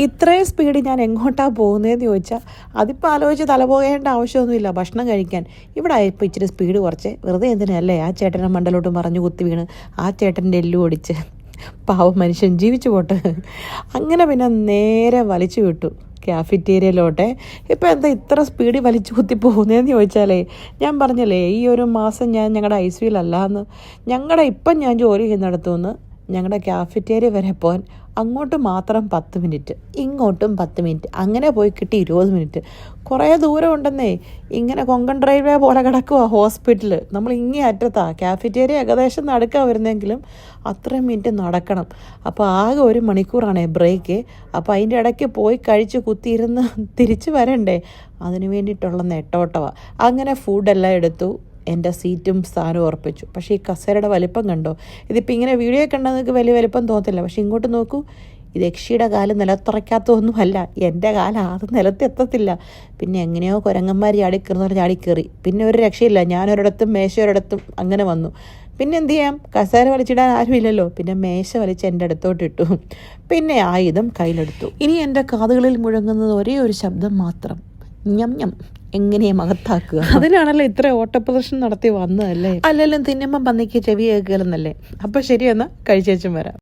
ഇത്രയും സ്പീഡ് ഞാൻ എങ്ങോട്ടാണ് പോകുന്നതെന്ന് ചോദിച്ചാൽ അതിപ്പോൾ ആലോചിച്ച് തലപോകേണ്ട ആവശ്യമൊന്നുമില്ല ഭക്ഷണം കഴിക്കാൻ. ഇവിടെ ആയപ്പോൾ ഇച്ചിരി സ്പീഡ് കുറച്ച് വെറുതെ എന്തിനല്ലേ ആ ചേട്ടനെ മണ്ടലോട്ട് മറിഞ്ഞു കുത്തി വീണ് ആ ചേട്ടൻ്റെ എല്ലു ഓടിച്ച് പാവം മനുഷ്യൻ ജീവിച്ചു പോട്ടെ. അങ്ങനെ പിന്നെ നേരെ വലിച്ചു വിട്ടു ക്യാഫിറ്റേരിയയിലോട്ടെ. ഇപ്പം എന്താ ഇത്ര സ്പീഡിൽ വലിച്ചു കുത്തി പോകുന്നതെന്ന് ചോദിച്ചാലേ, ഞാൻ പറഞ്ഞല്ലേ ഈ ഒരു മാസം ഞാൻ ഞങ്ങളുടെ ഐസിയുലല്ലാന്ന്. ഇപ്പം ഞാൻ ജോലി ചെയ്യുന്നിടത്തുനിന്ന് ഞങ്ങളുടെ ക്യാഫിറ്റേരിയ വരെ പോകാൻ അങ്ങോട്ട് മാത്രം 10 മിനിറ്റ്, ഇങ്ങോട്ടും 10 മിനിറ്റ്, അങ്ങനെ പോയി കിട്ടി 20 മിനിറ്റ്. കുറേ ദൂരം ഉണ്ടെന്നേ. ഇങ്ങനെ കൊങ്കൺ റെയിൽവേ പോലെ കിടക്കുക ഹോസ്പിറ്റൽ. നമ്മൾ ഇങ്ങേ അറ്റത്താണ്. ക്യാഫിറ്റേരിയ ഏകദേശം നടക്കാൻ വരുന്നെങ്കിലും അത്രയും മിനിറ്റ് നടക്കണം. അപ്പോൾ ആകെ 1 മണിക്കൂറാണേ ബ്രേക്ക്. അപ്പോൾ അതിൻ്റെ ഇടയ്ക്ക് പോയി കഴിച്ച് കുത്തിയിരുന്ന് തിരിച്ച് വരണ്ടേ, അതിന് വേണ്ടിയിട്ടുള്ള നെട്ടോട്ടമാണ്. അങ്ങനെ ഫുഡെല്ലാം എടുത്തു, എൻ്റെ സീറ്റും സ്ഥാനവും ഉറപ്പിച്ചു. പക്ഷേ ഈ കസേരയുടെ വലിപ്പം കണ്ടോ? ഇതിപ്പോൾ ഇങ്ങനെ വീഡിയോ കണ്ടാൽ നിങ്ങൾക്ക് വലിയ വലിപ്പം തോന്നത്തില്ല. പക്ഷേ ഇങ്ങോട്ട് നോക്കൂ, ഇത് യക്ഷിയുടെ കാല് നിലത്തുറയ്ക്കാത്തൊന്നുമല്ല. എൻ്റെ കാലം അത് നിലത്തെത്തത്തില്ല. പിന്നെ എങ്ങനെയോ കുരങ്ങന്മാർ ചാടിക്കയറി. പിന്നെ ഒരു രക്ഷയില്ല. ഞാനൊരിടത്തും മേശ ഒരിടത്തും അങ്ങനെ വന്നു. പിന്നെ എന്ത് ചെയ്യാം, കസേര വലിച്ചിടാൻ ആരുമില്ലല്ലോ. പിന്നെ മേശ വലിച്ച് എൻ്റെ അടുത്തോട്ട് ഇട്ടു. പിന്നെ ആയുധം കയ്യിലെടുത്തു. ഇനി എൻ്റെ കാതുകളിൽ മുഴങ്ങുന്നത് ഒരേ ഒരു ശബ്ദം മാത്രം, ഞം ഞം. എങ്ങനെയാ മകത്താക്കുക? അതിനാണല്ലോ ഇത്ര ഓട്ടപ്രദർശനം നടത്തി വന്നതല്ലേ. അല്ലെങ്കിലും തിന്നുമ്പം പന്നിക്ക് ചെവി കേൾക്കലെന്നല്ലേ. അപ്പം ശരി, എന്നാൽ കഴിച്ചേച്ചും വരാം.